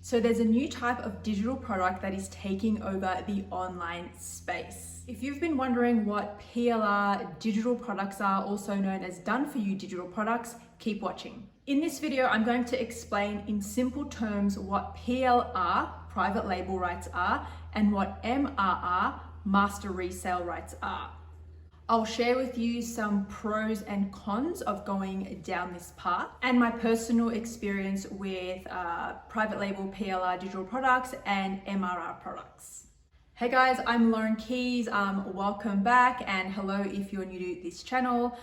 So there's a new type of digital product that is taking over the online space. If you've been wondering what PLR digital products are, also known as done for you digital products, keep watching. In this video, I'm going to explain in simple terms what PLR, private label rights, are and what MRR, master resale rights, are. I'll share with you some pros and cons of going down this path and my personal experience with private label PLR digital products and MRR products. Hey guys, I'm Lauren Keys. Welcome back, and hello if you're new to this channel.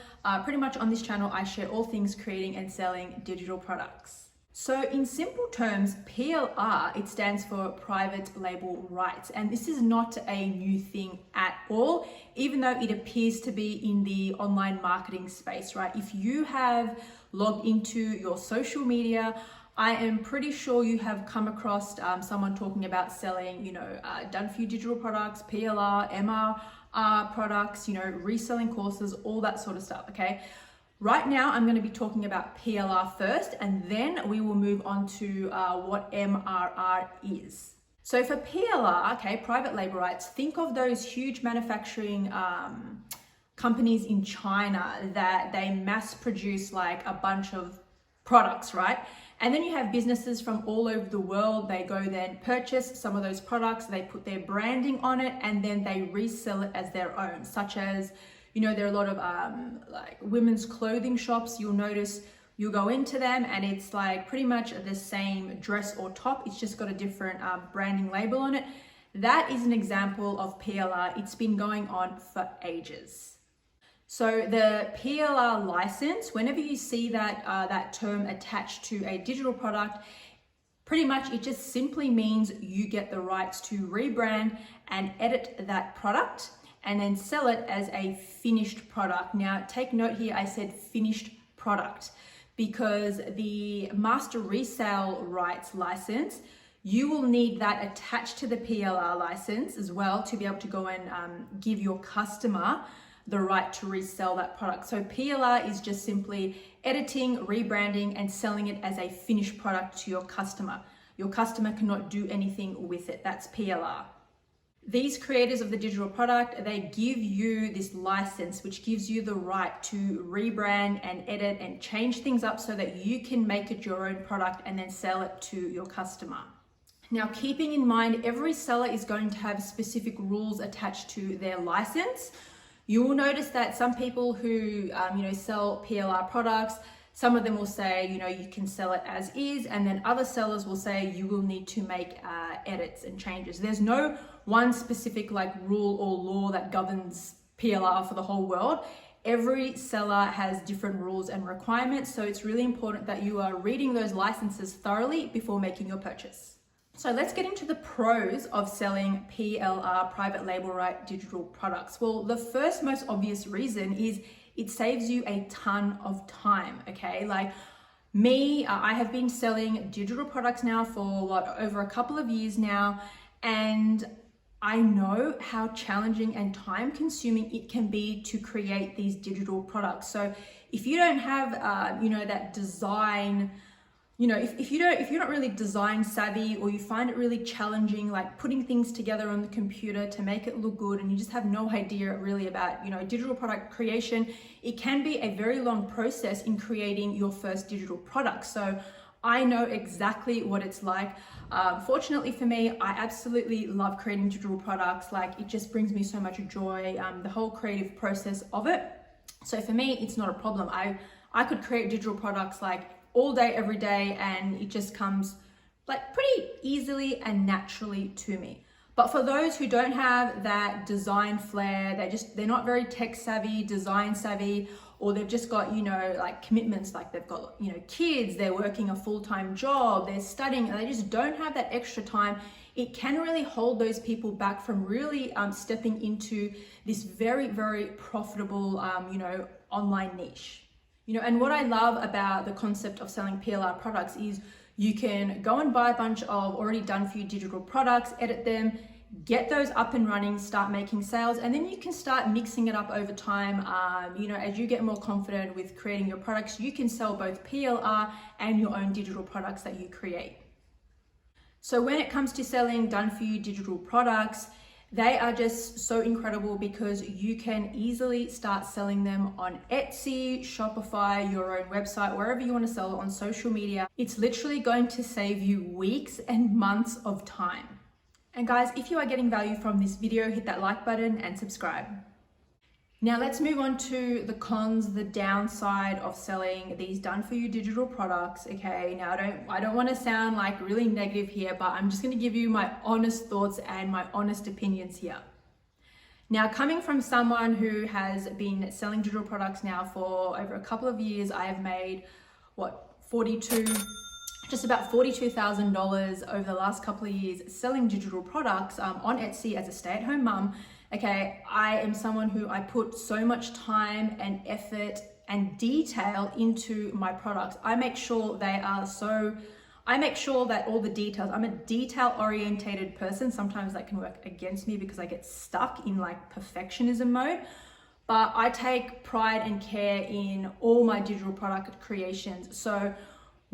Pretty much on this channel, I share all things creating and selling digital products. So in simple terms, PLR, it stands for private label rights. And this is not a new thing at all, even though it appears to be in the online marketing space, right? If you have logged into your social media, I am pretty sure you have come across someone talking about selling, done for you digital products, PLR, MRR products, reselling courses, all that sort of stuff, okay? Right now, I'm going to be talking about PLR first, and then we will move on to what MRR is. So for PLR, okay, private label rights, think of those huge manufacturing companies in China that they mass produce like a bunch of products, right? And then you have businesses from all over the world. They go then purchase some of those products, they put their branding on it, and then they resell it as their own, such as there are a lot of like women's clothing shops. You'll notice you'll go into them and it's like pretty much the same dress or top. It's just got a different branding label on it. That is an example of PLR. It's been going on for ages. So the PLR license, whenever you see that term attached to a digital product, pretty much it just simply means you get the rights to rebrand and edit that product and then sell it as a finished product. Now, take note here, I said finished product because the master resale rights license, you will need that attached to the PLR license as well to be able to go and give your customer the right to resell that product. So PLR is just simply editing, rebranding, and selling it as a finished product to your customer. Your customer cannot do anything with it. That's PLR. These creators of the digital product, they give you this license, which gives you the right to rebrand and edit and change things up so that you can make it your own product and then sell it to your customer. Now, keeping in mind, every seller is going to have specific rules attached to their license. You will notice that some people who, sell PLR products, some of them will say, you can sell it as is, and then other sellers will say you will need to make edits and changes. There's no one specific rule or law that governs PLR for the whole world. Every seller has different rules and requirements, so it's really important that you are reading those licenses thoroughly before making your purchase. So let's get into the pros of selling PLR, private label right digital products. Well, the first most obvious reason is it saves you a ton of time, okay? Like me, I have been selling digital products now for over a couple of years now, and I know how challenging and time consuming it can be to create these digital products. So if you don't have, that design, if you're not really design savvy, or you find it really challenging, like putting things together on the computer to make it look good, and you just have no idea really about, digital product creation, it can be a very long process in creating your first digital product. So I know exactly what it's like. Fortunately for me, I absolutely love creating digital products. Like it just brings me so much joy, the whole creative process of it. So for me, it's not a problem. I could create digital products like all day, every day, and it just comes like pretty easily and naturally to me. But for those who don't have that design flair, they're not very tech savvy, design savvy, or they've just got, commitments, like they've got, kids, they're working a full-time job, they're studying, and they just don't have that extra time. It can really hold those people back from really stepping into this very, very profitable, online niche. And what I love about the concept of selling PLR products is you can go and buy a bunch of already done for you digital products, edit them, get those up and running, start making sales, and then you can start mixing it up over time. As you get more confident with creating your products, you can sell both PLR and your own digital products that you create. So when it comes to selling done for you digital products, they are just so incredible because you can easily start selling them on Etsy, Shopify, your own website, wherever you want to sell it on social media. It's literally going to save you weeks and months of time. And guys, if you are getting value from this video, hit that like button and subscribe. Now let's move on to the cons, the downside of selling these done for you digital products. Okay, now I don't want to sound like really negative here, but I'm just going to give you my honest thoughts and my honest opinions here. Now, coming from someone who has been selling digital products now for over a couple of years, I have made just about $42,000 over the last couple of years selling digital products on Etsy as a stay-at-home mum. Okay, I am someone who I put so much time and effort and detail into my products. I make sure that all the details, I'm a detail orientated person. Sometimes that can work against me because I get stuck in like perfectionism mode. But I take pride and care in all my digital product creations. So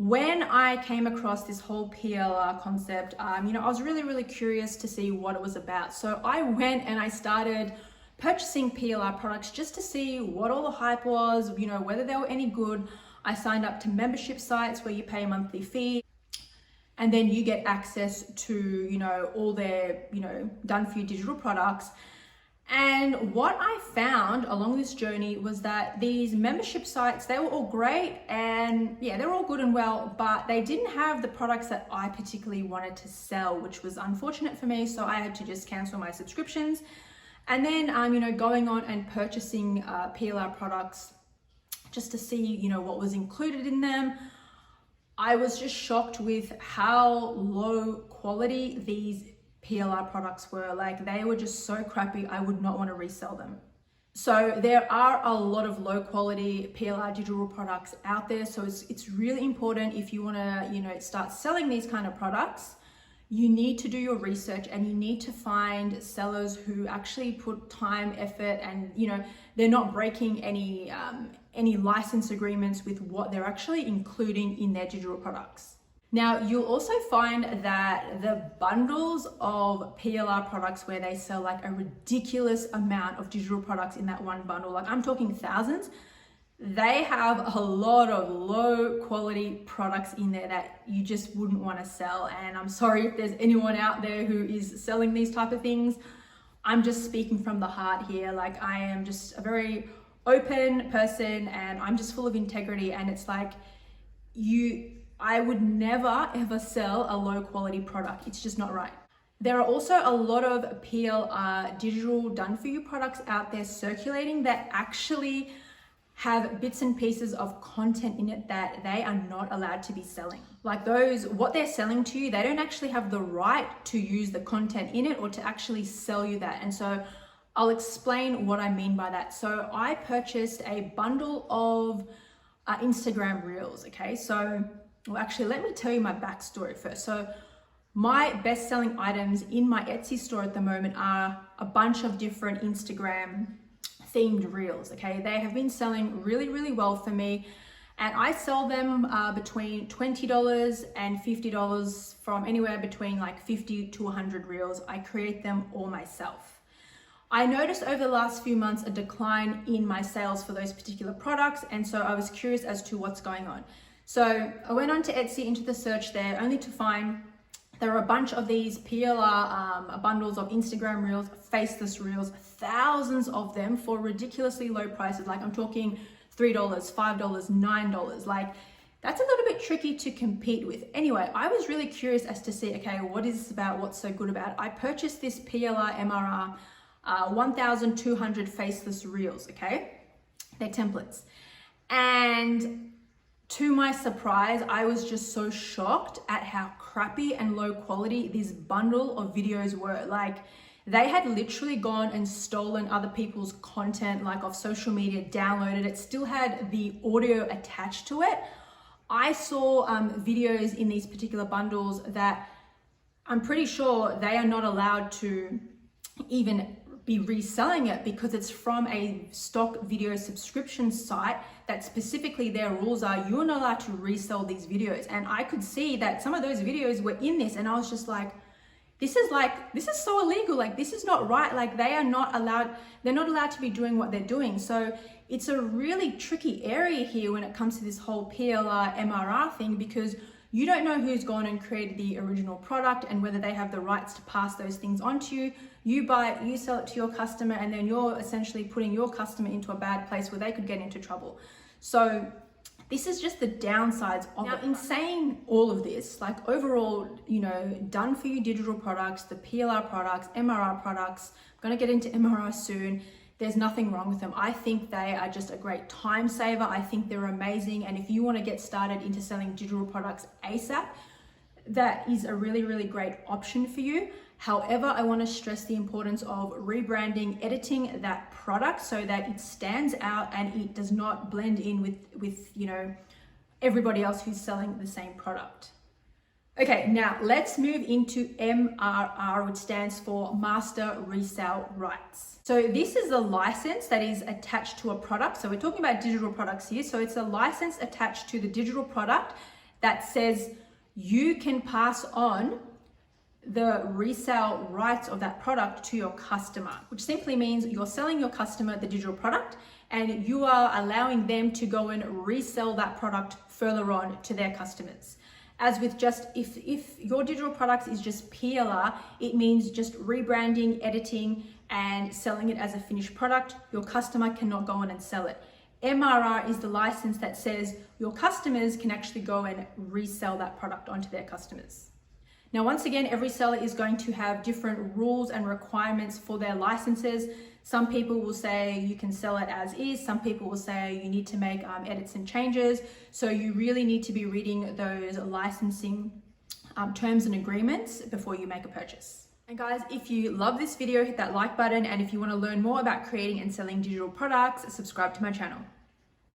when I came across this whole PLR concept, I was really curious to see what it was about. So I went and I started purchasing PLR products just to see what all the hype was, whether they were any good. I signed up to membership sites where you pay a monthly fee and then you get access to, all their, done for you digital products. And what I found along this journey was that these membership sites, they were all great and yeah, they're all good and well, but they didn't have the products that I particularly wanted to sell, which was unfortunate for me. So I had to just cancel my subscriptions. And then, going on and purchasing PLR products just to see, what was included in them. I was just shocked with how low quality these PLR products were. Like, they were just so crappy, I would not want to resell them. So there are a lot of low quality PLR digital products out there. So it's really important if you want to, start selling these kind of products, you need to do your research and you need to find sellers who actually put time, effort, and, they're not breaking any license agreements with what they're actually including in their digital products. Now, you'll also find that the bundles of PLR products where they sell like a ridiculous amount of digital products in that one bundle, like I'm talking thousands, they have a lot of low quality products in there that you just wouldn't want to sell. And I'm sorry if there's anyone out there who is selling these type of things. I'm just speaking from the heart here. Like, I am just a very open person and I'm just full of integrity, and it's like I would never ever sell a low quality product. It's just not right. There are also a lot of PLR digital done for you products out there circulating that actually have bits and pieces of content in it that they are not allowed to be selling. Like what they're selling to you, they don't actually have the right to use the content in it or to actually sell you that. And so I'll explain what I mean by that. So I purchased a bundle of Instagram Reels, okay? Well, actually, let me tell you my backstory first. So my best-selling items in my Etsy store at the moment are a bunch of different Instagram themed reels, okay? They have been selling really well for me, and I sell them between $20 and $50, from anywhere between like 50 to 100 reels. I create them all myself. I noticed over the last few months a decline in my sales for those particular products, and so I was curious as to what's going on. So I went onto Etsy into the search there, only to find there are a bunch of these PLR bundles of Instagram Reels, faceless Reels, thousands of them for ridiculously low prices. Like, I'm talking $3, $5, $9. Like, that's a little bit tricky to compete with. Anyway, I was really curious as to see, okay, what is this about? What's so good about it? I purchased this PLR MRR 1,200 faceless Reels, okay? They're templates. And to my surprise, I was just so shocked at how crappy and low quality this bundle of videos were. Like, they had literally gone and stolen other people's content, like off social media, downloaded it, still had the audio attached to it. I saw videos in these particular bundles that I'm pretty sure they are not allowed to even be reselling it because it's from a stock video subscription site that specifically their rules are you're not allowed to resell these videos. And I could see that some of those videos were in this, and I was just like, this is so illegal. Like, this is not right. Like, they're not allowed to be doing what they're doing. So it's a really tricky area here when it comes to this whole PLR MRR thing, because you don't know who's gone and created the original product and whether they have the rights to pass those things on to you. You buy it, you sell it to your customer, and then you're essentially putting your customer into a bad place where they could get into trouble. So this is just the downsides of it. Now, in saying all of this, like overall, done for you digital products, the PLR products, MRR products, I'm gonna get into MRR soon. There's nothing wrong with them. I think they are just a great time saver. I think they're amazing. And if you want to get started into selling digital products ASAP, that is a really, really great option for you. However, I want to stress the importance of rebranding, editing that product so that it stands out and it does not blend in with everybody else who's selling the same product. Okay, now let's move into MRR, which stands for Master Resale Rights. So this is a license that is attached to a product. So we're talking about digital products here. So it's a license attached to the digital product that says you can pass on the resale rights of that product to your customer, which simply means you're selling your customer the digital product and you are allowing them to go and resell that product further on to their customers. As with just, if your digital products is just PLR, it means just rebranding, editing, and selling it as a finished product. Your customer cannot go on and sell it. MRR is the license that says your customers can actually go and resell that product onto their customers. Now, once again, every seller is going to have different rules and requirements for their licenses. Some people will say you can sell it as is. Some people will say you need to make edits and changes. So you really need to be reading those licensing terms and agreements before you make a purchase. And guys, if you love this video, hit that like button. And if you want to learn more about creating and selling digital products, subscribe to my channel.